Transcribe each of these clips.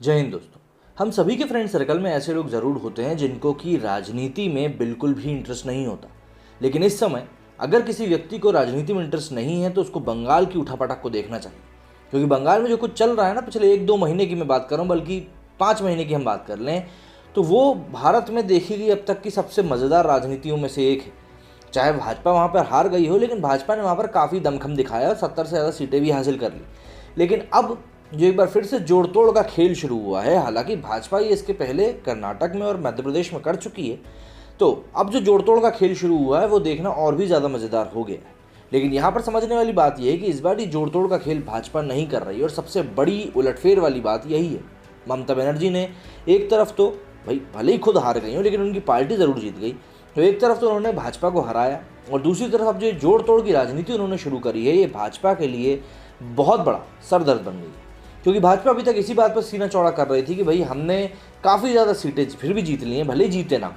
जय हिंद दोस्तों। हम सभी के फ्रेंड सर्कल में ऐसे लोग ज़रूर होते हैं जिनको कि राजनीति में बिल्कुल भी इंटरेस्ट नहीं होता। लेकिन इस समय अगर किसी व्यक्ति को राजनीति में इंटरेस्ट नहीं है तो उसको बंगाल की उठापटक को देखना चाहिए, क्योंकि बंगाल में जो कुछ चल रहा है ना, पिछले 1-2 महीने की मैं बात कर रहा हूँ, बल्कि 5 महीने की हम बात कर लें तो वो भारत में देखी गई अब तक की सबसे मज़ेदार राजनीतियों में से एक है। चाहे भाजपा वहाँ पर हार गई हो, लेकिन भाजपा ने वहाँ पर काफ़ी दमखम दिखाया और 70 से ज़्यादा सीटें भी हासिल कर ली। लेकिन अब जो एक बार फिर से जोड़ तोड़ का खेल शुरू हुआ है, हालांकि भाजपा ये इसके पहले कर्नाटक में और मध्य प्रदेश में कर चुकी है, तो अब जो जोड़ तोड़ का खेल शुरू हुआ है वो देखना और भी ज़्यादा मज़ेदार हो गया है। लेकिन यहाँ पर समझने वाली बात यह है कि इस बार ये जोड़ तोड़ का खेल भाजपा नहीं कर रही, और सबसे बड़ी उलटफेर वाली बात यही है। ममता बनर्जी ने एक तरफ तो भाई भले ही खुद हार गई हो, लेकिन उनकी पार्टी ज़रूर जीत गई, तो एक तरफ तो उन्होंने भाजपा को हराया, और दूसरी तरफ अब जो जोड़ तोड़ की राजनीति उन्होंने शुरू करी है, ये भाजपा के लिए बहुत बड़ा सरदर्द बन गई है। क्योंकि भाजपा अभी तक इसी बात पर सीना चौड़ा कर रही थी कि भाई हमने काफ़ी ज़्यादा सीटें फिर भी जीत ली हैं, भले ही जीते ना,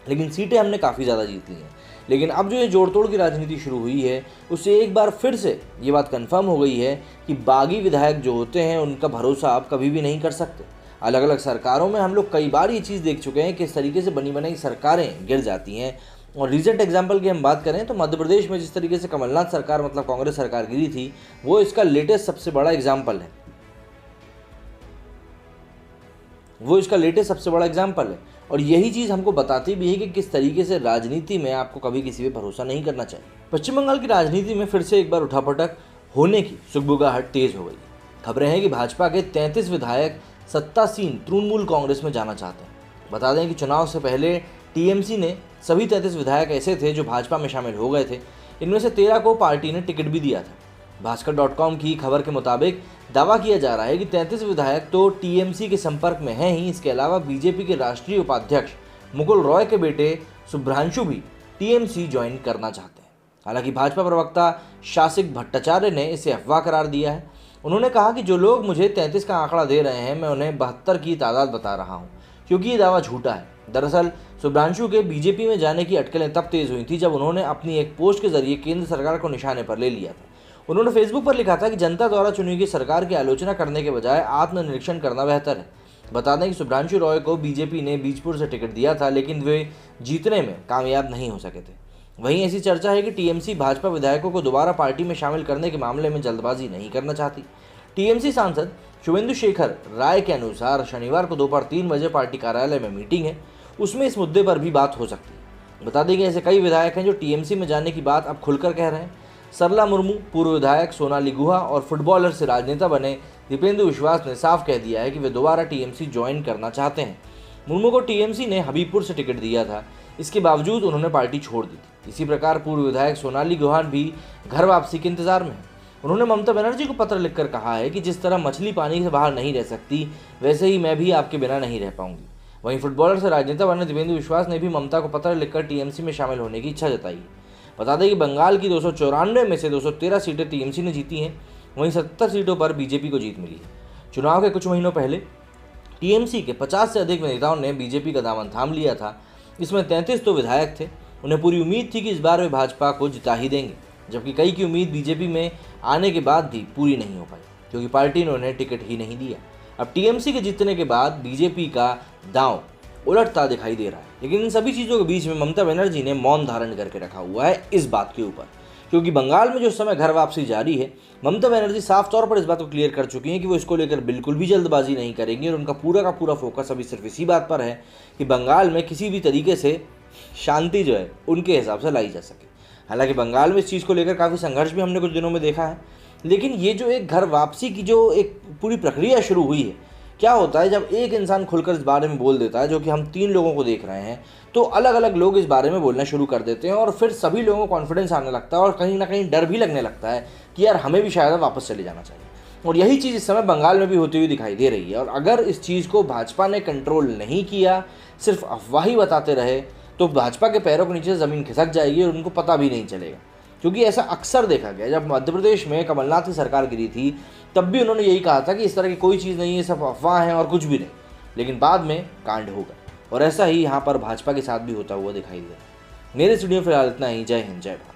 लेकिन सीटें हमने काफ़ी ज़्यादा जीत ली हैं। लेकिन अब जो ये जोड़ तोड़ की राजनीति शुरू हुई है, उससे एक बार फिर से ये बात कंफर्म हो गई है कि बागी विधायक जो होते हैं उनका भरोसा आप कभी भी नहीं कर सकते। अलग अलग सरकारों में हम लोग कई बार ये चीज़ देख चुके हैं कि इस तरीके से बनी बनाई सरकारें गिर जाती हैं। और रीसेंट एग्जाम्पल की हम बात करें तो मध्य प्रदेश में जिस तरीके से कमलनाथ सरकार मतलब कांग्रेस सरकार गिरी थी, वो इसका लेटेस्ट सबसे बड़ा एग्जाम्पल है। और यही चीज़ हमको बताती भी है कि किस तरीके से राजनीति में आपको कभी किसी पे भरोसा नहीं करना चाहिए। पश्चिम बंगाल की राजनीति में फिर से एक बार उठापटक होने की सुगबुगाहट तेज हो गई। खबरें हैं कि भाजपा के 33 विधायक सत्तासीन तृणमूल कांग्रेस में जाना चाहते हैं। बता दें कि चुनाव से पहले टीएमसी ने सभी 33 विधायक ऐसे थे जो भाजपा में शामिल हो गए थे। इनमें से 13 को पार्टी ने टिकट भी दिया था। भास्कर.com की खबर के मुताबिक दावा किया जा रहा है कि 33 विधायक तो टीएमसी के संपर्क में हैं ही, इसके अलावा बीजेपी के राष्ट्रीय उपाध्यक्ष मुकुल रॉय के बेटे शुभ्रांशु भी टीएमसी ज्वाइन करना चाहते हैं। हालांकि भाजपा प्रवक्ता शासिक भट्टाचार्य ने इसे अफवाह करार दिया है। उन्होंने कहा कि जो लोग मुझे 33 का आंकड़ा दे रहे हैं, मैं उन्हें 72 की तादाद बता रहा हूँ, क्योंकि ये दावा झूठा है। दरअसल शुभ्रांशु के बीजेपी में जाने की अटकलें तब तेज हुई थी जब उन्होंने अपनी एक पोस्ट के जरिए केंद्र सरकार को निशाने पर ले लिया था। उन्होंने फेसबुक पर लिखा था कि जनता द्वारा चुनी गई सरकार की आलोचना करने के बजाय आत्मनिरीक्षण करना बेहतर है। बता दें कि शुभ्रांशु रॉय को बीजेपी ने बीजपुर से टिकट दिया था, लेकिन वे जीतने में कामयाब नहीं हो सके थे। वहीं ऐसी चर्चा है कि टीएमसी भाजपा विधायकों को दोबारा पार्टी में शामिल करने के मामले में जल्दबाजी नहीं करना चाहती। टीएमसी सांसद शुभेंदु शेखर राय के अनुसार शनिवार को दोपहर 3 बजे पार्टी कार्यालय में मीटिंग है, उसमें इस मुद्दे पर भी बात हो सकती है। बता दें कि ऐसे कई विधायक हैं जो टीएमसी में जाने की बात अब खुलकर कह रहे हैं। सरला मुर्मू, पूर्व विधायक सोनाली गुहा और फुटबॉलर से राजनेता बने दीपेंदु विश्वास ने साफ कह दिया है कि वे दोबारा टीएमसी ज्वाइन करना चाहते हैं। मुर्मू को टीएमसी ने हबीबपुर से टिकट दिया था, इसके बावजूद उन्होंने पार्टी छोड़ दी थी। इसी प्रकार पूर्व विधायक सोनाली गुहा भी घर वापसी के इंतजार में है। उन्होंने ममता बनर्जी को पत्र लिखकर कहा है कि जिस तरह मछली पानी से बाहर नहीं रह सकती, वैसे ही मैं भी आपके बिना नहीं रह पाऊंगी। वहीं फुटबॉलर से राजनेता बने दीपेंदु विश्वास ने भी ममता को पत्र लिखकर टीएमसी में शामिल होने की इच्छा जताई है। बता दें कि बंगाल की 294 में से 213 सीटें टीएमसी ने जीती हैं, वहीं 70 सीटों पर बीजेपी को जीत मिली है। चुनाव के कुछ महीनों पहले टीएमसी के 50 से अधिक नेताओं ने बीजेपी का दामन थाम लिया था। इसमें 33 तो विधायक थे। उन्हें पूरी उम्मीद थी कि इस बार वे भाजपा को जिता ही देंगे, जबकि कई की उम्मीद बीजेपी में आने के बाद भी पूरी नहीं हो पाई, क्योंकि पार्टी ने उन्हें टिकट ही नहीं दिया। अब टीएमसी के जीतने के बाद बीजेपी का दांव उलटता दिखाई दे रहा है। लेकिन इन सभी चीज़ों के बीच में ममता बनर्जी ने मौन धारण करके रखा हुआ है इस बात के ऊपर, क्योंकि बंगाल में जो समय घर वापसी जारी है, ममता बनर्जी साफ तौर पर इस बात को क्लियर कर चुकी हैं कि वो इसको लेकर बिल्कुल भी जल्दबाजी नहीं करेंगी, और उनका पूरा का पूरा फोकस अभी सिर्फ इसी बात पर है कि बंगाल में किसी भी तरीके से शांति जो है उनके हिसाब से लाई जा सके। हालांकि बंगाल में इस चीज़ को लेकर काफ़ी संघर्ष भी हमने कुछ दिनों में देखा है, लेकिन ये जो एक घर वापसी की जो एक पूरी प्रक्रिया शुरू हुई है, क्या होता है जब एक इंसान खुलकर इस बारे में बोल देता है, जो कि हम 3 लोगों को देख रहे हैं, तो अलग अलग लोग इस बारे में बोलना शुरू कर देते हैं, और फिर सभी लोगों को कॉन्फिडेंस आने लगता है और कहीं ना कहीं डर भी लगने लगता है कि यार हमें भी शायद वापस चले जाना चाहिए। और यही चीज़ इस समय बंगाल में भी होती हुई दिखाई दे रही है। और अगर इस चीज़ को भाजपा ने कंट्रोल नहीं किया, सिर्फ अफवाही बताते रहे, तो भाजपा के पैरों के नीचे ज़मीन खिसक जाएगी और उनको पता भी नहीं चलेगा। क्योंकि ऐसा अक्सर देखा गया, जब मध्य प्रदेश में कमलनाथ की सरकार गिरी थी तब भी उन्होंने यही कहा था कि इस तरह की कोई चीज़ नहीं है, सब अफवाह है और कुछ भी नहीं, लेकिन बाद में कांड होगा। और ऐसा ही यहाँ पर भाजपा के साथ भी होता हुआ दिखाई दे रहा है। मेरे स्टूडियो फिलहाल इतना ही। जय हिंद, जय भारत।